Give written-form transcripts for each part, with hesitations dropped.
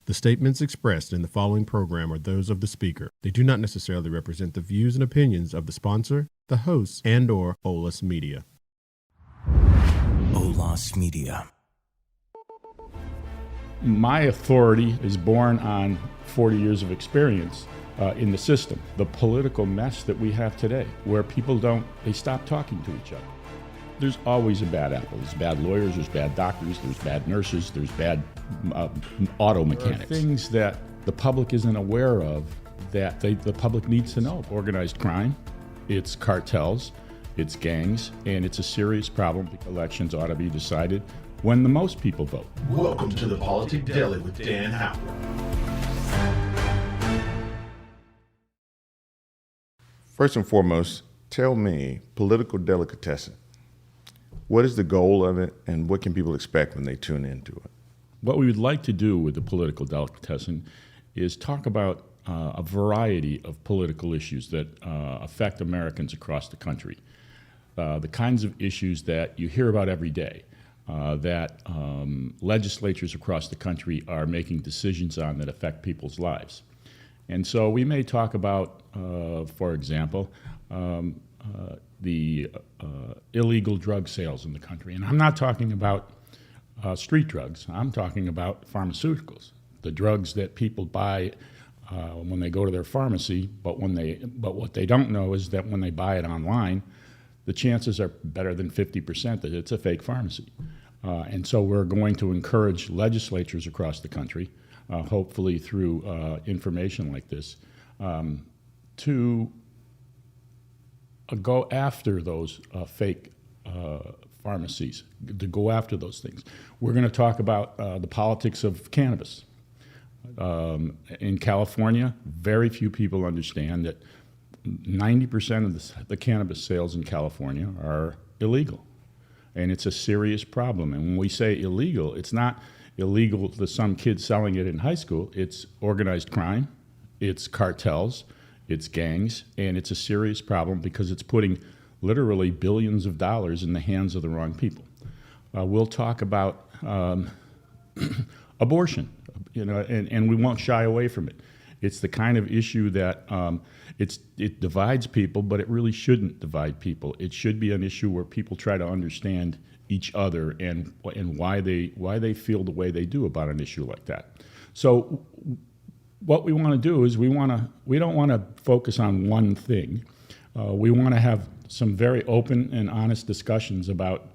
The statements expressed in the following program are those of the speaker. They do not necessarily represent the views and opinions of the sponsor, the hosts, and/or OLAS Media. OLAS Media. My authority is born on 40 years of experience in the system. The political mess that we have today, where people they stop talking to each other. There's always a bad apple. There's bad lawyers, there's bad doctors, there's bad nurses, there's bad auto mechanics. Things that the public isn't aware of that the public needs to know. Organized crime, it's cartels, it's gangs, and it's a serious problem. Elections ought to be decided when the most people vote. Welcome to the Politic Deli with Dan Howle. First and foremost, tell me, political delicatessen, what is the goal of it, and what can people expect when they tune into it? What we would like to do with the political delicatessen is talk about a variety of political issues that affect Americans across the country. The kinds of issues that you hear about every day, that legislatures across the country are making decisions on that affect people's lives. And so we may talk about, for example, the illegal drug sales in the country. And I'm not talking about street drugs. I'm talking about pharmaceuticals, the drugs that people buy when they go to their pharmacy, but what they don't know is that when they buy it online, the chances are better than 50% that it's a fake pharmacy. And so we're going to encourage legislatures across the country, hopefully through information like this, to go after those fake pharmacies, to go after those things. We're going to talk about the politics of cannabis. In California, very few people understand that 90% of the cannabis sales in California are illegal. And it's a serious problem. And when we say illegal, it's not illegal to some kids selling it in high school. It's organized crime, it's cartels, it's gangs, and it's a serious problem because it's putting literally billions of dollars in the hands of the wrong people. We'll talk about abortion, and we won't shy away from it. It's the kind of issue that it divides people, but it really shouldn't divide people. It should be an issue where people try to understand each other and why they feel the way they do about an issue like that. So what we want to do is we don't want to focus on one thing. We want to have some very open and honest discussions about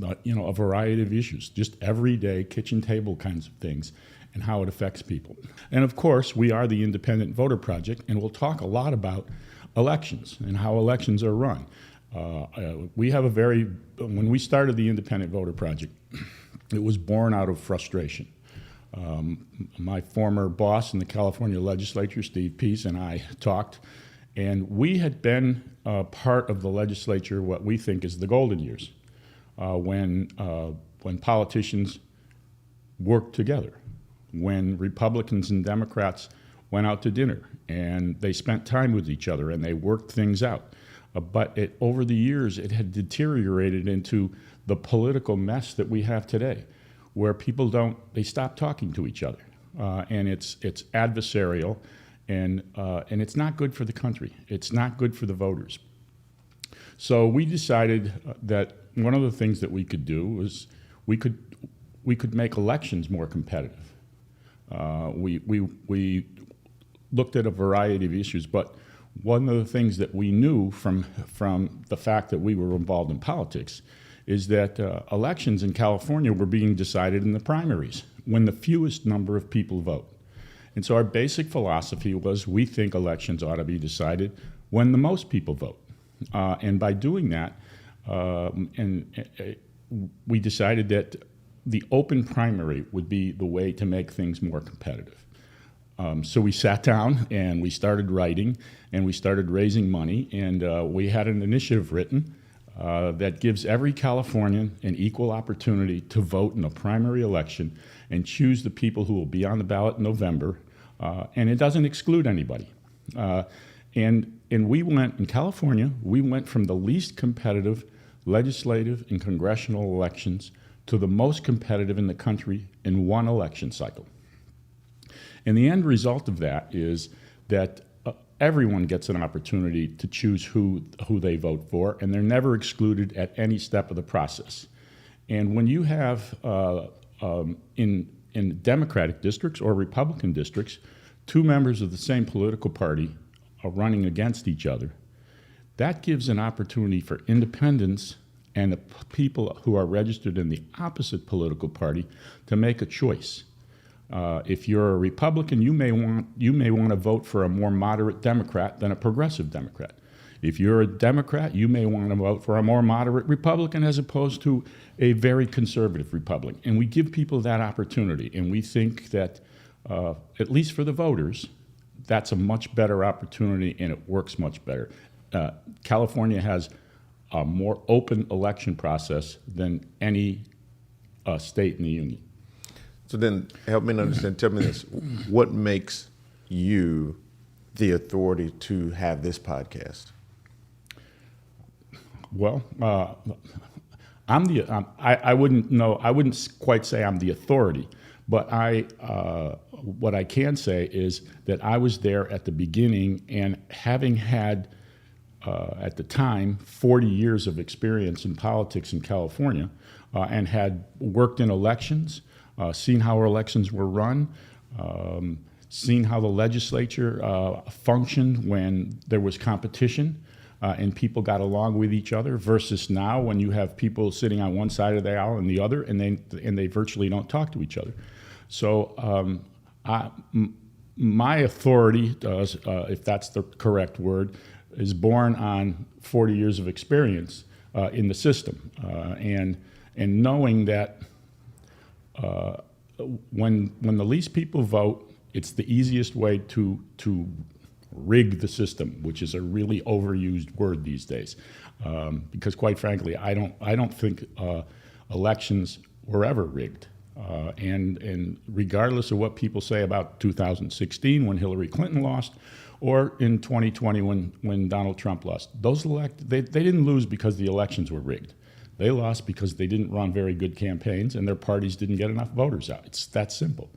a variety of issues, just everyday kitchen table kinds of things, and how it affects people. And of course, we are the Independent Voter Project, and we'll talk a lot about elections and how elections are run. When we started the Independent Voter Project, it was born out of frustration. My former boss in the California legislature, Steve Peace, and I talked, and we had been part of the legislature, what we think is the golden years, when politicians worked together, when Republicans and Democrats went out to dinner and they spent time with each other and they worked things out. But over the years, it had deteriorated into the political mess that we have today, where people they stop talking to each other. And it's adversarial, and it's not good for the country. It's not good for the voters. So we decided that one of the things that we could do was we could make elections more competitive. We looked at a variety of issues, but one of the things that we knew from the fact that we were involved in politics is that elections in California were being decided in the primaries when the fewest number of people vote. And so our basic philosophy was we think elections ought to be decided when the most people vote. And by doing that, we decided that the open primary would be the way to make things more competitive. So we sat down and we started writing and we started raising money, and we had an initiative written that gives every Californian an equal opportunity to vote in a primary election and choose the people who will be on the ballot in November, and it doesn't exclude anybody. And we went, in California, we went from the least competitive legislative and congressional elections to the most competitive in the country in one election cycle. And the end result of that is that everyone gets an opportunity to choose who they vote for, and they're never excluded at any step of the process. And when you have, in Democratic districts or Republican districts, two members of the same political party are running against each other, that gives an opportunity for independents and the people who are registered in the opposite political party to make a choice. If you're a Republican, you may want to vote for a more moderate Democrat than a progressive Democrat. If you're a Democrat, you may want to vote for a more moderate Republican as opposed to a very conservative Republican. And we give people that opportunity, and we think that, at least for the voters, that's a much better opportunity, and it works much better. California has a more open election process than any state in the union. So then, help me understand. Tell me this: what makes you the authority to have this podcast? Well, I wouldn't quite say I'm the authority, but what I can say is that I was there at the beginning, and having had at the time 40 years of experience in politics in California, and had worked in elections, seen how our elections were run, seen how the legislature functioned when there was competition and people got along with each other, versus now when you have people sitting on one side of the aisle and the other, and they virtually don't talk to each other. So my authority, if that's the correct word, is born on 40 years of experience in the system, and knowing that when the least people vote, it's the easiest way to rig the system, which is a really overused word these days, because quite frankly, I don't think elections were ever rigged. And regardless of what people say about 2016 when Hillary Clinton lost, or in 2020 when Donald Trump lost, they didn't lose because the elections were rigged. They lost because they didn't run very good campaigns and their parties didn't get enough voters out. It's that simple.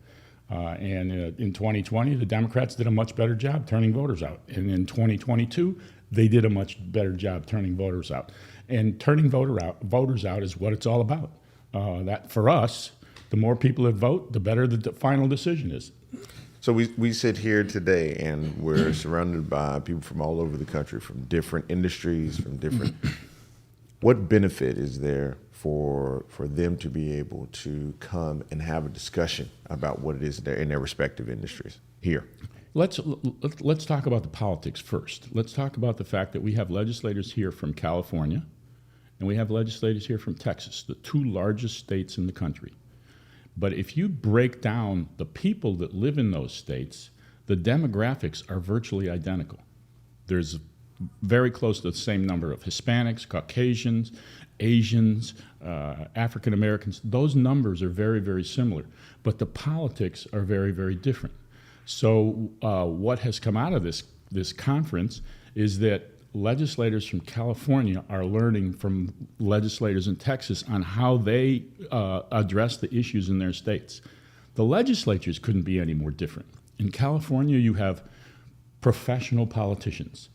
And in 2020, the Democrats did a much better job turning voters out. And in 2022, they did a much better job turning voters out. And turning voters out is what it's all about. That for us, the more people that vote, the better the final decision is. So we sit here today, and we're surrounded by people from all over the country, from different industries, from different. What benefit is there for them to be able to come and have a discussion about what it is in their respective industries here? Let's talk about the politics first. Let's talk about the fact that we have legislators here from California, and we have legislators here from Texas, the two largest states in the country. But if you break down the people that live in those states, the demographics are virtually identical. There's very close to the same number of Hispanics, Caucasians, Asians, African Americans. Those numbers are very, very similar, but the politics are very, very different. So what has come out of this conference is that legislators from California are learning from legislators in Texas on how they address the issues in their states. The legislatures couldn't be any more different. In California, you have professional politicians,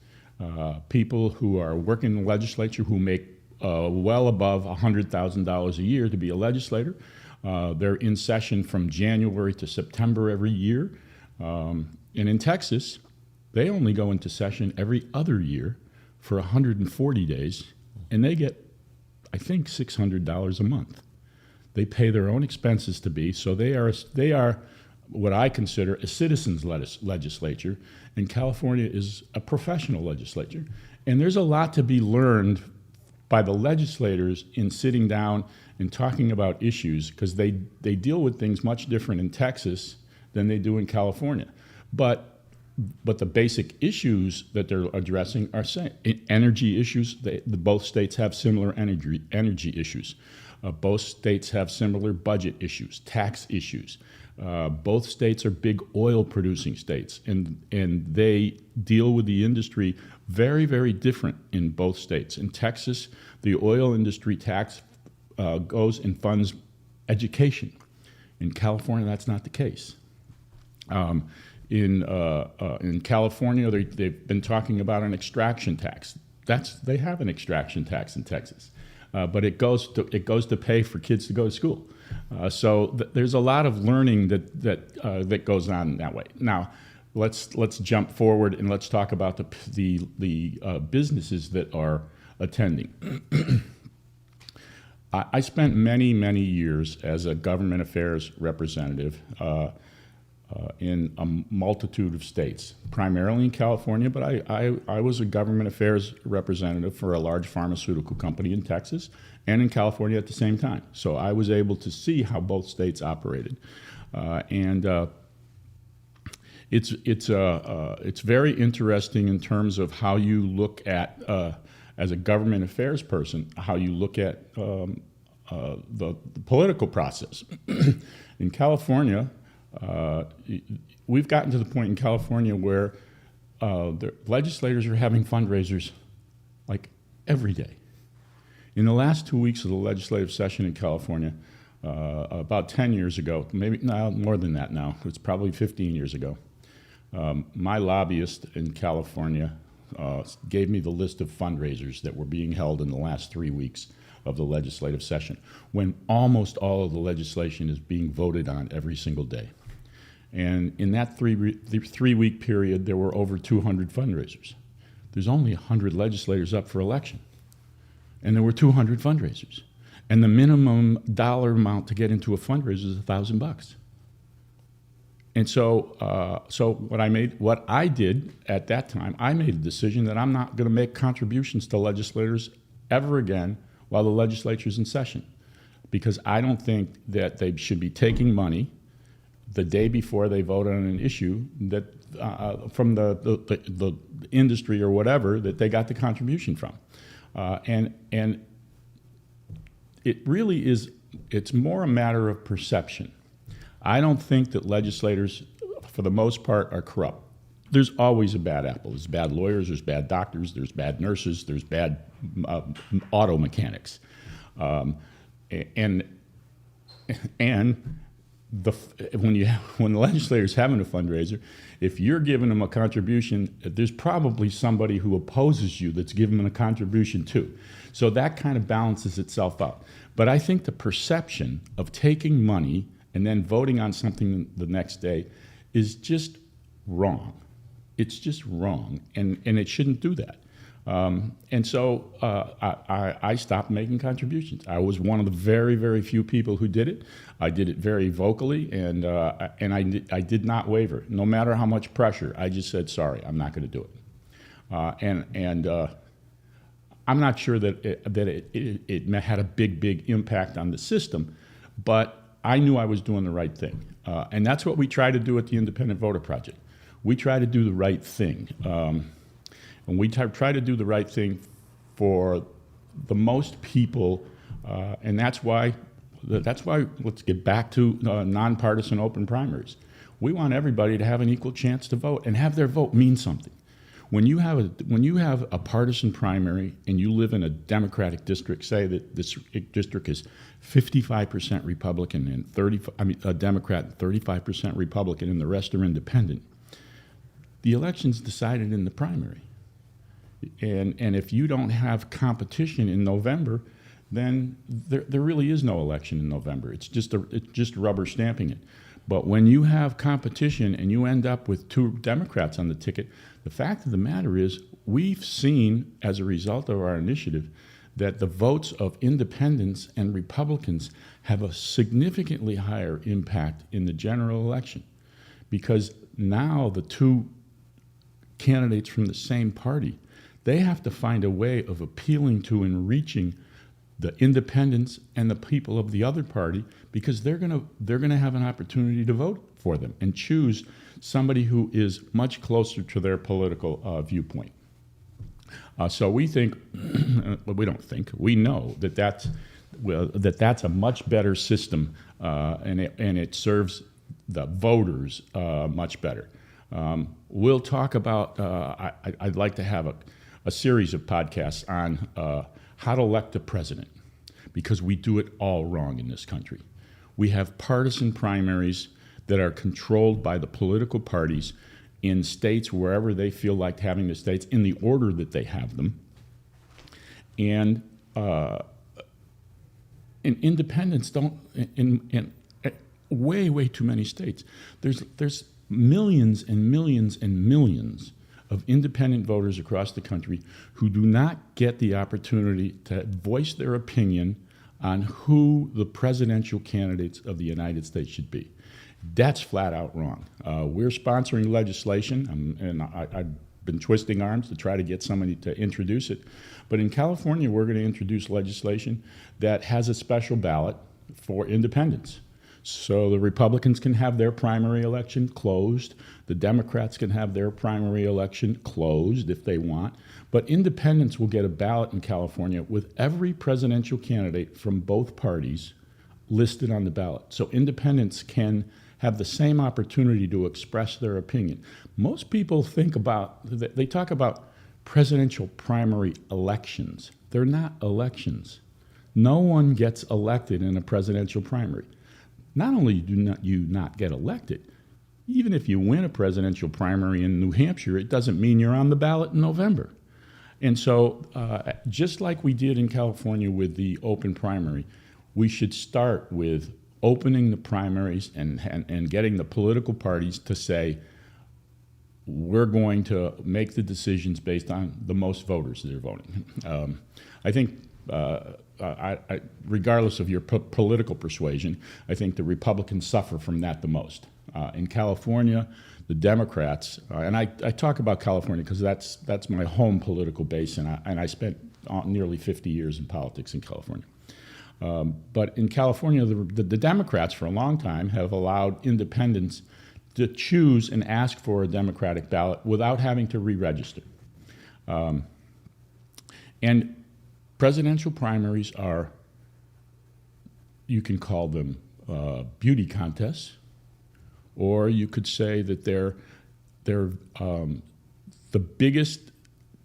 people who are working in the legislature who make well above $100,000 a year to be a legislator. They're in session from January to September every year. And in Texas, they only go into session every other year for 140 days, and they get, I think, $600 a month. They pay their own expenses to be, so they are what I consider a citizens' legislature, and California is a professional legislature. And there's a lot to be learned by the legislators in sitting down and talking about issues, because they deal with things much different in Texas than they do in California. But the basic issues that they're addressing are same. Energy issues, both states have similar energy issues. Both states have similar budget issues, tax issues. Both states are big oil producing states, and they deal with the industry very, very different in both states. In Texas, the oil industry tax goes and funds education. In California, that's not the case. In California, they've been talking about an extraction tax. They have an extraction tax in Texas, but it goes to pay for kids to go to school. There's a lot of learning that goes on that way. Now, let's jump forward and let's talk about the businesses that are attending. I spent many years as a government affairs representative in a multitude of states, primarily in California, but I was a government affairs representative for a large pharmaceutical company in Texas and in California at the same time. So I was able to see how both states operated. It's very interesting in terms of how you look at, as a government affairs person, how you look at the political process. In California, we've gotten to the point in California where the legislators are having fundraisers like every day. In the last 2 weeks of the legislative session in California, about 10 years ago, maybe more than that now, it's probably 15 years ago, my lobbyist in California gave me the list of fundraisers that were being held in the last 3 weeks of the legislative session, when almost all of the legislation is being voted on every single day. And in that three-week period, there were over 200 fundraisers. There's only 100 legislators up for election, and there were 200 fundraisers. And the minimum dollar amount to get into a fundraiser is $1,000. And so what I did at that time, I made a decision that I'm not going to make contributions to legislators ever again while the legislature's in session, because I don't think that they should be taking money the day before they vote on an issue that from the industry or whatever that they got the contribution from, and it really is. It's more a matter of perception. I don't think that legislators, for the most part, are corrupt. There's always a bad apple. There's bad lawyers, there's bad doctors, there's bad nurses, there's bad auto mechanics. When the legislator's having a fundraiser, if you're giving them a contribution, there's probably somebody who opposes you that's giving them a contribution too. So that kind of balances itself out. But I think the perception of taking money and then voting on something the next day is just wrong. It's just wrong, and it shouldn't do that. And so I stopped making contributions. I was one of the very few people who did it. I did it very vocally, and I did not waver. No matter how much pressure, I just said, sorry, I'm not going to do it. I'm not sure that it had a big impact on the system, but I knew I was doing the right thing. And that's what we try to do at the Independent Voter Project. We try to do the right thing. And we try to do the right thing for the most people, and that's why let's get back to nonpartisan open primaries. We want everybody to have an equal chance to vote and have their vote mean something. When you have a partisan primary and you live in a Democratic district, say that this district is 55% Republican and Democrat, 35% Republican, and the rest are independent, the election's decided in the primary. And if you don't have competition in November, then there really is no election in November. It's just rubber stamping it. But when you have competition and you end up with 2 Democrats on the ticket, the fact of the matter is we've seen, as a result of our initiative, that the votes of independents and Republicans have a significantly higher impact in the general election, because now the 2 candidates from the same party, they have to find a way of appealing to and reaching the independents and the people of the other party, because they're gonna have an opportunity to vote for them and choose somebody who is much closer to their political viewpoint. So we think, we don't think, we know that that's a much better system, and it serves the voters much better. We'll talk about. I'd like to have a series of podcasts on how to elect a president, because we do it all wrong in this country. We have partisan primaries that are controlled by the political parties in states wherever they feel like having the states in the order that they have them. And independents don't, in way too many states, there's millions and millions and millions of independent voters across the country who do not get the opportunity to voice their opinion on who the presidential candidates of the United States should be. That's flat out wrong. We're sponsoring legislation, and I've been twisting arms to try to get somebody to introduce it. But in California, we're going to introduce legislation that has a special ballot for independents. So the Republicans can have their primary election closed. The Democrats can have their primary election closed if they want. But independents will get a ballot in California with every presidential candidate from both parties listed on the ballot. So independents can have the same opportunity to express their opinion. Most people they talk about presidential primary elections. They're not elections. No one gets elected in a presidential primary. Not only do you not get elected, even if you win a presidential primary in New Hampshire, it doesn't mean you're on the ballot in November. And so just like we did in California with the open primary, we should start with opening the primaries and getting the political parties to say, we're going to make the decisions based on the most voters that are voting. I think, regardless of your political persuasion, I think the Republicans suffer from that the most. In California, the Democrats, and I talk about California because that's my home political base, and I spent nearly 50 years in politics in California. But in California, the Democrats for a long time have allowed independents to choose and ask for a Democratic ballot without having to re-register. And presidential primaries are, you can call them beauty contests, or you could say that they're the biggest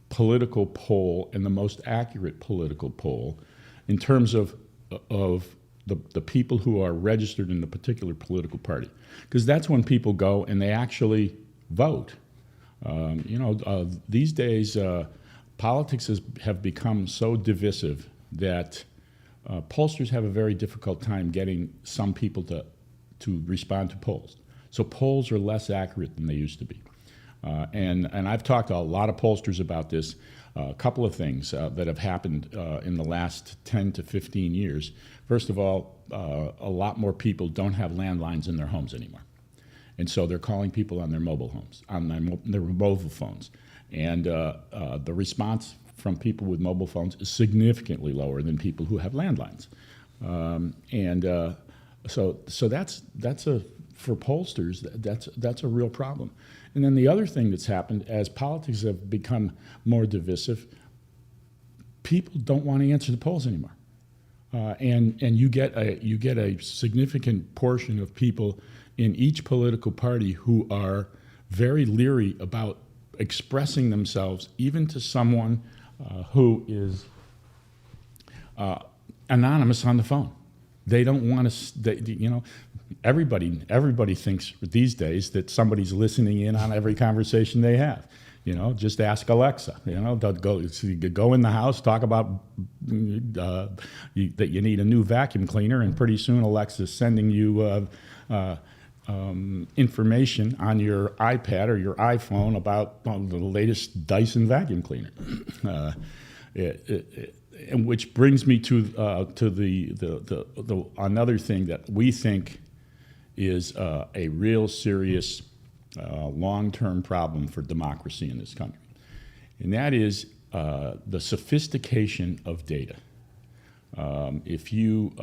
political poll and the most accurate political poll in terms of the people who are registered in the particular political party. Because that's when people go and they actually vote. These days, politics have become so divisive that pollsters have a very difficult time getting some people to respond to polls. So polls are less accurate than they used to be. And I've talked to a lot of pollsters about this. A couple of things that have happened in the last 10 to 15 years. First of all, a lot more people don't have landlines in their homes anymore. And so they're calling people on their mobile homes, on their mobile phones. And the response from people with mobile phones is significantly lower than people who have landlines. So that's for pollsters, that's a real problem. And then the other thing that's happened, as politics have become more divisive, people don't want to answer the polls anymore. And you get a significant portion of people in each political party who are very leery about expressing themselves, even to someone who is anonymous on the phone. They don't want to, everybody thinks these days that somebody's listening in on every conversation they have. Just ask Alexa. They'll go in the house, talk about that you need a new vacuum cleaner, and pretty soon Alexa's sending you information on your iPad or your iPhone about the latest Dyson vacuum cleaner. And which brings me to the another thing that we think is a real serious long-term problem for democracy in this country, and that is the sophistication of data. If you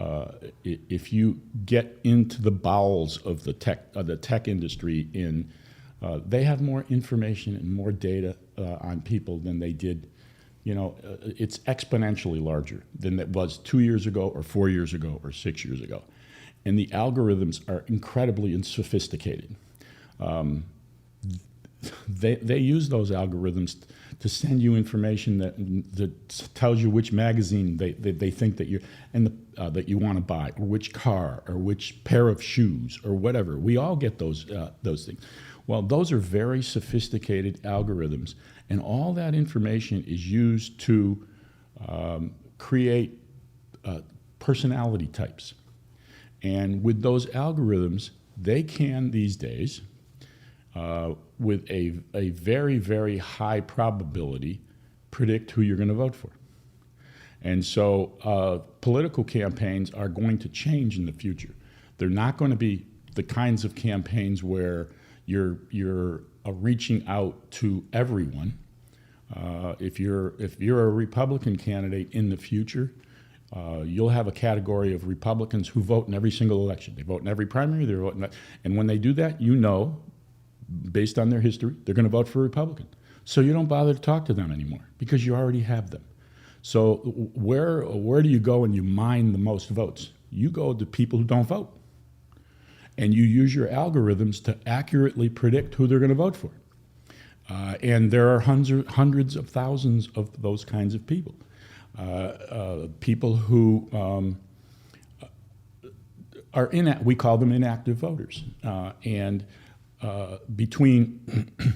get into the bowels of the tech industry, they have more information and more data on people than they did. It's exponentially larger than it was 2 years ago or 4 years ago or 6 years ago. And the algorithms are incredibly sophisticated. they use those algorithms to send you information that tells you which magazine they think that that you want to buy, or which car, or which pair of shoes, or whatever. We all get those things. Well, those are very sophisticated algorithms, and all that information is used to create personality types. And with those algorithms, they can these days, with a very, very high probability, predict who you're going to vote for. And so political campaigns are going to change in the future. They're not going to be the kinds of campaigns where you're reaching out to everyone. If you're a Republican candidate in the future, you'll have a category of Republicans who vote in every single election. They vote in every primary. They vote in and when they do that, you know, based on their history, they're going to vote for a Republican. So you don't bother to talk to them anymore because you already have them. So where do you go and you mine the most votes? You go to people who don't vote. And you use your algorithms to accurately predict who they're going to vote for. And there are hundreds of thousands of those kinds of people. People who are we call them inactive voters. And between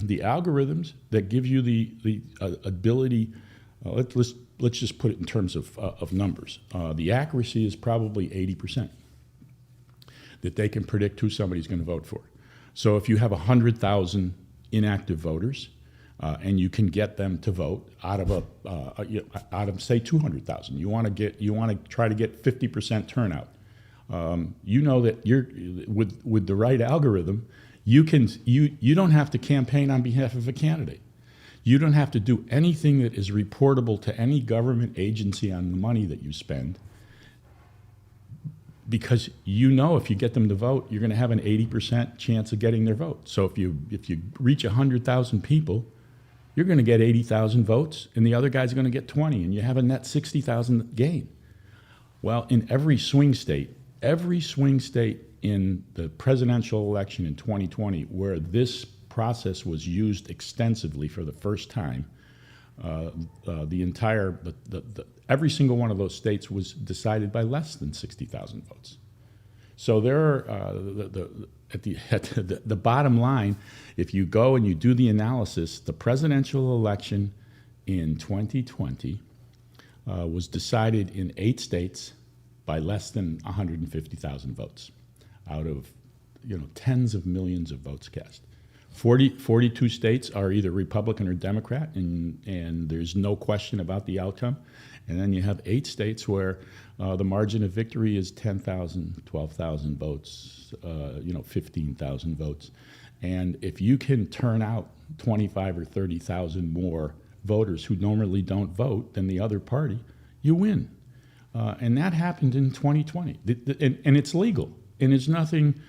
the algorithms that give you the ability, let's just put it in terms of numbers. The accuracy is probably 80%, that they can predict who somebody's going to vote for. So if you have 100,000 inactive voters, and you can get them to vote out of say 200,000, you want to try to get 50% turnout. You know that with the right algorithm, you don't have to campaign on behalf of a candidate. You don't have to do anything that is reportable to any government agency on the money that you spend, because you know if you get them to vote, you're going to have an 80% chance of getting their vote. So if you reach 100,000 people, you're going to get 80,000 votes, and the other guy's going to get 20, and you have a net 60,000 gain. Well, in every swing state in the presidential election in 2020, where this process was used extensively for the first time, every single one of those states was decided by less than 60,000 votes. So there are the bottom line, if you go and you do the analysis, the presidential election in 2020 was decided in 8 states by less than 150,000 votes out of tens of millions of votes cast. 42 states are either Republican or Democrat, and there's no question about the outcome. And then you have 8 states where the margin of victory is 10,000, 12,000 votes, 15,000 votes. And if you can turn out 25 or 30,000 more voters who normally don't vote than the other party, you win. And that happened in 2020. And it's legal. And there's nothing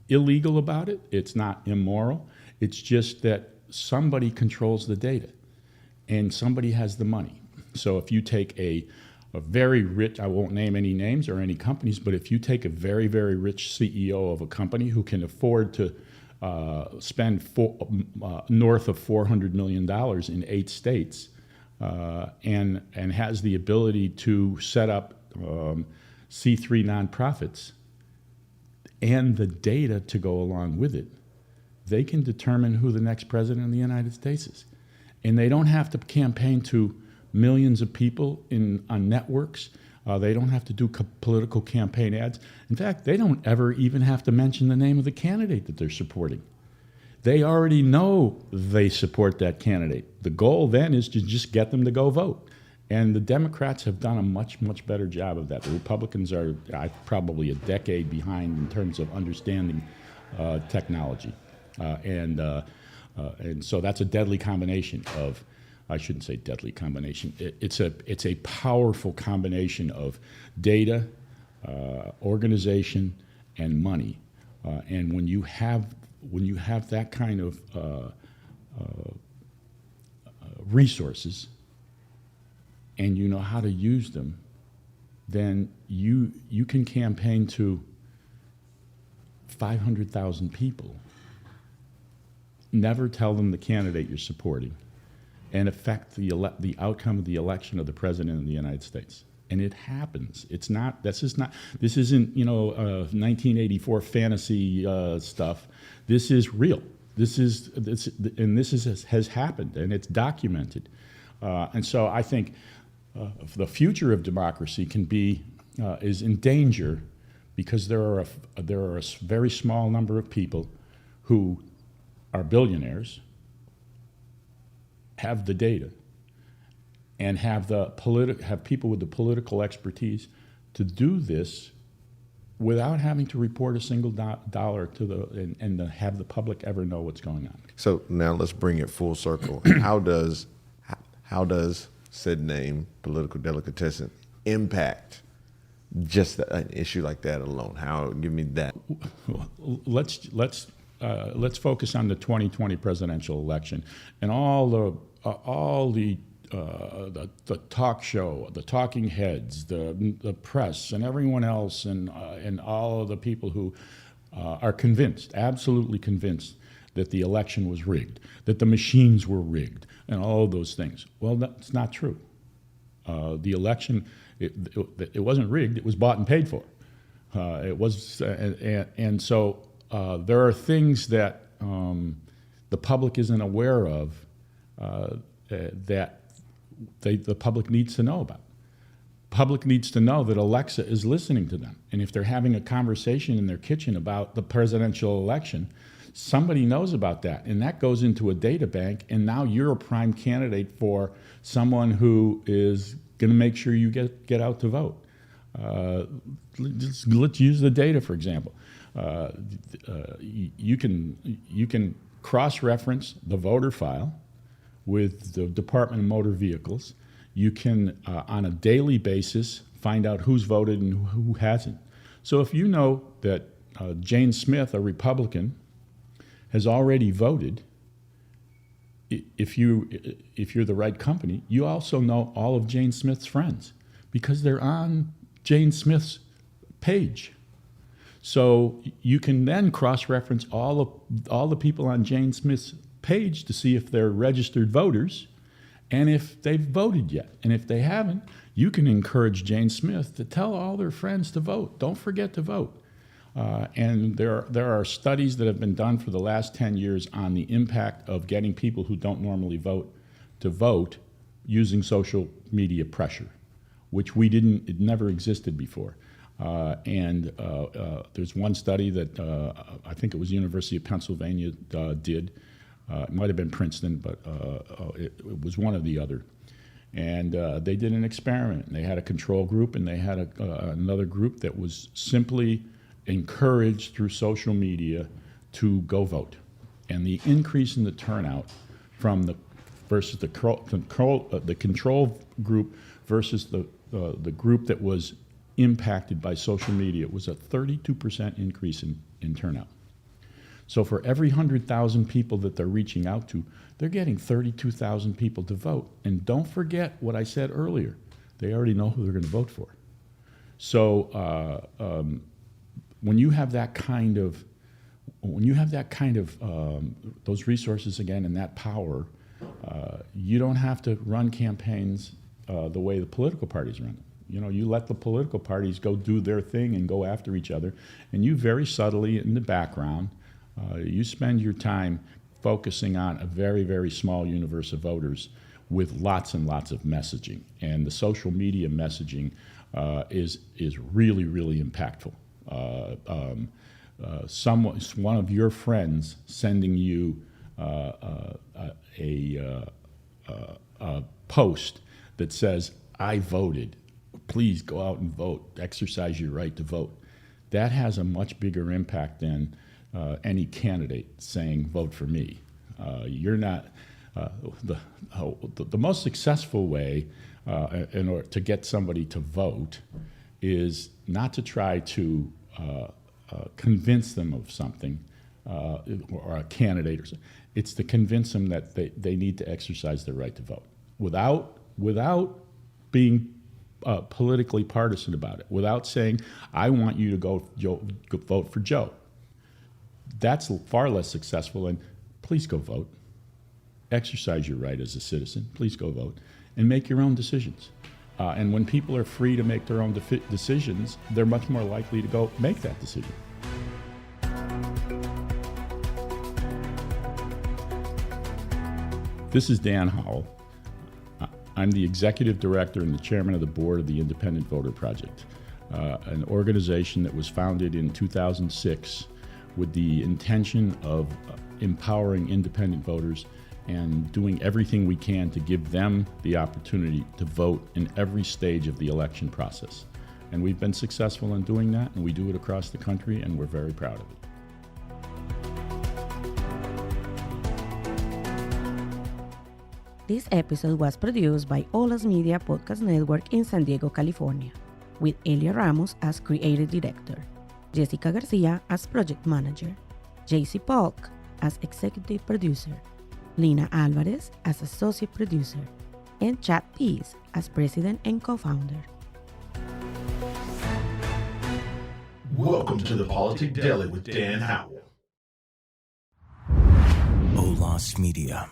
illegal about it. It's not immoral. It's just that somebody controls the data and somebody has the money. So if you take a very rich, I won't name any names or any companies, but if you take a very, very rich CEO of a company who can afford to spend north of $400 million in 8 states and has the ability to set up C3 nonprofits and the data to go along with it, they can determine who the next president of the United States is. And they don't have to campaign to millions of people on networks. They don't have to do political campaign ads. In fact, they don't ever even have to mention the name of the candidate that they're supporting. They already know they support that candidate. The goal then is to just get them to go vote. And the Democrats have done a much, much better job of that. The Republicans are probably a decade behind in terms of understanding technology. And so that's a deadly combination of, I shouldn't say deadly combination, it's a powerful combination of data, organization, and money. And when you have that kind of resources, and you know how to use them, then you can campaign to 500,000 people never tell them the candidate you're supporting and affect the outcome of the election of the president of the United States. And it happens. It's not. This isn't 1984 fantasy stuff. This is real. This has happened, and it's documented. And so I think the future of democracy is in danger because there are a very small number of people who are billionaires, have the data, and have people with the political expertise to do this without having to report a single dollar and to have the public ever know what's going on. So now let's bring it full circle. How does said name, political delicatessen, impact just an issue like that alone? Give me that. Let's focus on the 2020 presidential election and all the talk show, the talking heads, the press, and everyone else, and all of the people who are convinced, absolutely convinced, that the election was rigged, that the machines were rigged, and all of those things. Well, that's not true. The election, it wasn't rigged; it was bought and paid for. It was, and so there are things that the public isn't aware of that the public needs to know about. Public needs to know that Alexa is listening to them. And if they're having a conversation in their kitchen about the presidential election, somebody knows about that. And that goes into a data bank, and now you're a prime candidate for someone who is going to make sure you get out to vote. Let's use the data, for example. You can cross-reference the voter file with the Department of Motor Vehicles. You can, on a daily basis, find out who's voted and who hasn't. So if you know that Jane Smith, a Republican, has already voted, if you're the right company, you also know all of Jane Smith's friends because they're on Jane Smith's page. So you can then cross-reference all the people on Jane Smith's page to see if they're registered voters and if they've voted yet. And if they haven't, you can encourage Jane Smith to tell all their friends to vote. Don't forget to vote. And there are studies that have been done for the last 10 years on the impact of getting people who don't normally vote to vote using social media pressure, which it never existed before. There's one study that I think it was University of Pennsylvania did. It might have been Princeton, but it was one or the other. And they did an experiment. They had a control group, and they had another group that was simply encouraged through social media to go vote. And the increase in the turnout versus the control group versus the group that was impacted by social media was a 32% increase in turnout. So for every 100,000 people that they're reaching out to, they're getting 32,000 people to vote. And don't forget what I said earlier. They already know who they're going to vote for. So when you have that kind of those resources again and that power, you don't have to run campaigns the way the political parties run. You let the political parties go do their thing and go after each other, and you very subtly in the background, you spend your time focusing on a very, very small universe of voters with lots and lots of messaging. And the social media messaging is really, really impactful. One of your friends sending you a post that says, "I voted. Please go out and vote. Exercise your right to vote." That has a much bigger impact than any candidate saying, "Vote for me." You're not the most successful way in order to get somebody to vote is not to try to convince them of something or a candidate or something. It's to convince them that they need to exercise their right to vote without being politically partisan about it, without saying, "I want you to go vote for Joe." That's far less successful, and please go vote. Exercise your right as a citizen. Please go vote and make your own decisions. And when people are free to make their own decisions, they're much more likely to go make that decision. This is Dan Howle. I'm the executive director and the chairman of the board of the Independent Voter Project, an organization that was founded in 2006 with the intention of empowering independent voters and doing everything we can to give them the opportunity to vote in every stage of the election process. And we've been successful in doing that, and we do it across the country, and we're very proud of it. This episode was produced by Ola's Media Podcast Network in San Diego, California, with Elia Ramos as Creative Director, Jessica Garcia as Project Manager, JC Polk as Executive Producer, Lina Alvarez as Associate Producer, and Chad Pease as President and Co-Founder. Welcome to the Politic Deli with Dan Howle. Ola's Media.